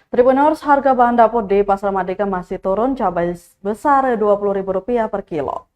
Tribuners, harga bahan dapur di Pasar Merdeka masih turun, cabai besar Rp20.000 per kilo.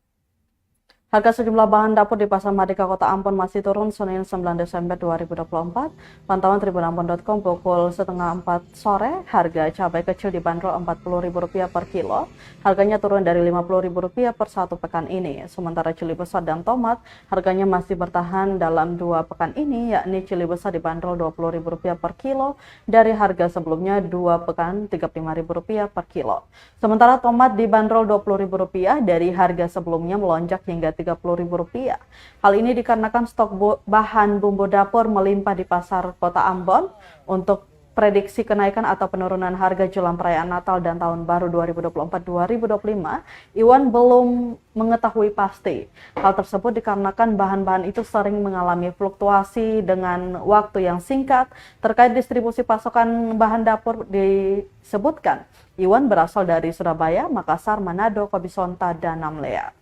Harga sejumlah bahan dapur di Pasar Merdeka Kota Ambon masih turun Senin 9 Desember 2024. Pantauan tribunambon.com pukul setengah 4 sore, harga cabai kecil dibanderol Rp40.000 per kilo. Harganya turun dari Rp50.000 per satu pekan ini. Sementara cili besar dan tomat harganya masih bertahan dalam 2 pekan ini, yakni cili besar dibanderol Rp20.000 per kilo dari harga sebelumnya 2 pekan Rp35.000 per kilo. Sementara tomat dibanderol Rp20.000 dari harga sebelumnya melonjak hingga Rp30.000. Hal ini dikarenakan stok bahan bumbu dapur melimpah di pasar Kota Ambon. Untuk prediksi kenaikan atau penurunan harga jelang perayaan Natal dan Tahun Baru 2024-2025, Iwan belum mengetahui pasti. Hal tersebut dikarenakan bahan-bahan itu sering mengalami fluktuasi dengan waktu yang singkat. Terkait distribusi pasokan bahan dapur disebutkan, Iwan berasal dari Surabaya, Makassar, Manado, Kobisonta, dan Namlea.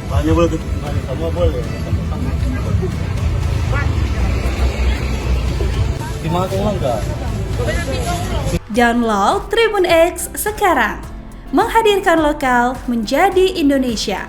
Hanya boleh semua boleh. Gimana enggak? Download Tribun X sekarang. Menghadirkan lokal menjadi Indonesia.